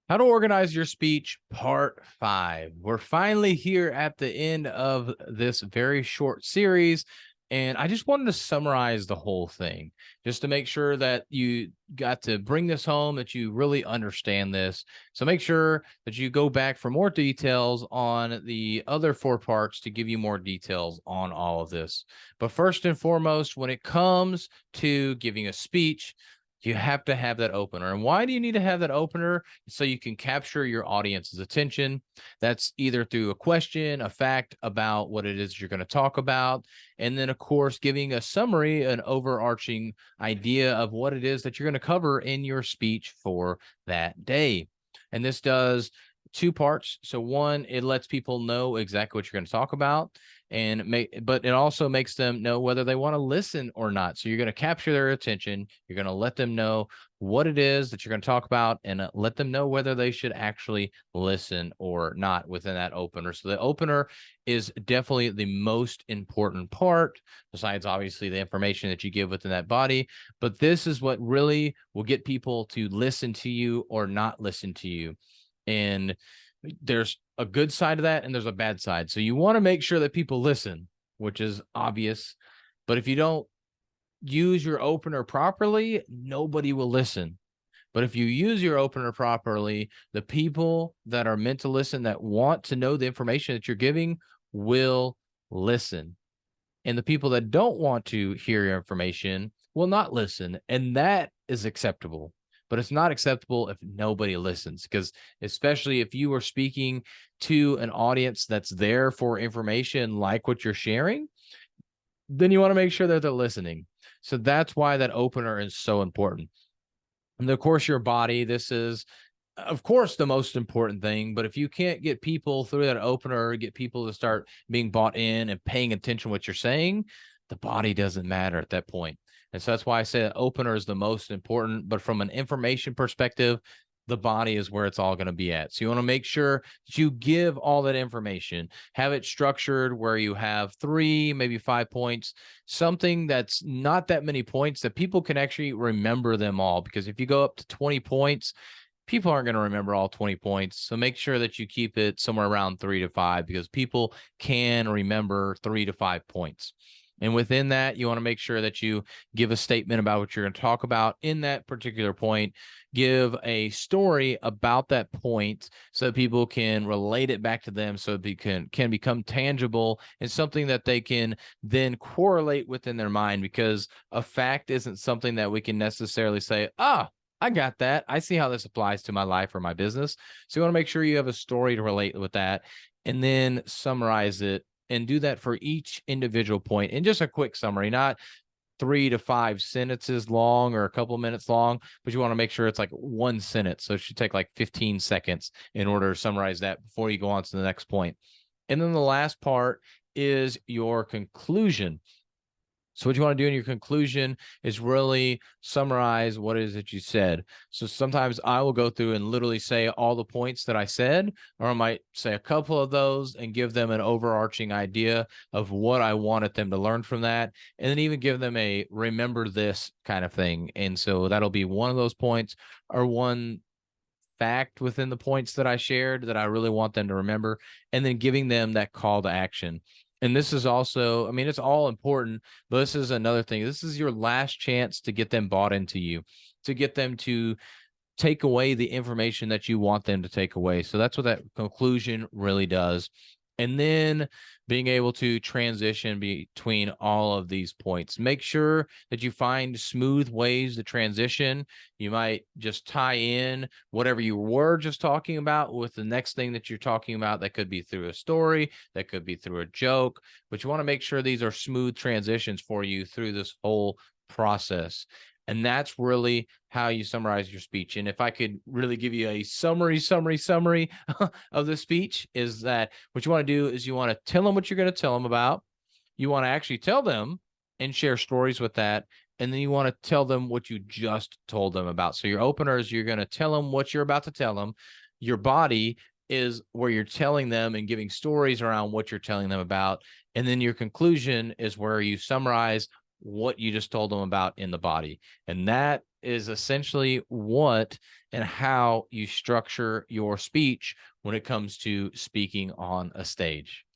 How to Organize Your Speech, Part 5. We're finally here at the end of this very short series, and I just wanted to summarize the whole thing just to make sure that you got to bring this home, that you really understand this. So make sure that you go back for more details on the other 4 parts to give you more details on all of this. But first and foremost, when it comes to giving a speech, you have to have that opener. And why do you need to have that opener? So you can capture your audience's attention. That's either through a question, a fact about what it is you're going to talk about, and then, of course, giving a summary, an overarching idea of what it is that you're going to cover in your speech for that day. And this does 2 parts. So one, it lets people know exactly what you're going to talk about, but it also makes them know whether they want to listen or not. So you're going to capture their attention. You're going to let them know what it is that you're going to talk about, and let them know whether they should actually listen or not within that opener. So the opener is definitely the most important part, besides obviously the information that you give within that body. But this is what really will get people to listen to you or not listen to you. And there's a good side of that and there's a bad side. So you want to make sure that people listen, which is obvious. But if you don't use your opener properly, nobody will listen. But if you use your opener properly, the people that are meant to listen, that want to know the information that you're giving, will listen. And the people that don't want to hear your information will not listen. And that is acceptable. But it's not acceptable if nobody listens, because especially if you are speaking to an audience that's there for information like what you're sharing, then you want to make sure that they're listening. So that's why that opener is so important. And of course, your body, this is, of course, the most important thing. But if you can't get people through that opener, get people to start being bought in and paying attention to what you're saying, the body doesn't matter at that point. And so that's why I say that opener is the most important. But from an information perspective, the body is where it's all going to be at. So you want to make sure that you give all that information, have it structured where you have 3, maybe 5 points, something that's not that many points that people can actually remember them all. Because if you go up to 20 points, people aren't going to remember all 20 points. So make sure that you keep it somewhere around 3 to 5, because people can remember 3 to 5 points. And within that, you want to make sure that you give a statement about what you're going to talk about in that particular point. Give a story about that point so that people can relate it back to them, so it can become tangible and something that they can then correlate within their mind, because a fact isn't something that we can necessarily say, I got that. I see how this applies to my life or my business. So you want to make sure you have a story to relate with that, and then summarize it and do that for each individual point in just a quick summary, not 3 to 5 sentences long or a couple minutes long, but you want to make sure it's like one sentence. So it should take like 15 seconds in order to summarize that before you go on to the next point. And then the last part is your conclusion. So what you want to do in your conclusion is really summarize what it is that you said. So sometimes I will go through and literally say all the points that I said, or I might say a couple of those and give them an overarching idea of what I wanted them to learn from that, and then even give them a remember this kind of thing. And so that'll be one of those points, or one fact within the points that I shared that I really want them to remember, and then giving them that call to action. And this is also, I mean, it's all important, but this is another thing. This is your last chance to get them bought into you, to get them to take away the information that you want them to take away. So that's what that conclusion really does. And then being able to transition between all of these points. Make sure that you find smooth ways to transition. You might just tie in whatever you were just talking about with the next thing that you're talking about. That could be through a story, that could be through a joke, but you want to make sure these are smooth transitions for you through this whole process. And that's really how you summarize your speech. And if I could really give you a summary of the speech, is that what you want to do is you want to tell them what you're going to tell them about. You want to actually tell them and share stories with that. And then you want to tell them what you just told them about. So your opener is you're going to tell them what you're about to tell them. Your body is where you're telling them and giving stories around what you're telling them about. And then your conclusion is where you summarize what you just told them about in the body. And that is essentially what and how you structure your speech when it comes to speaking on a stage.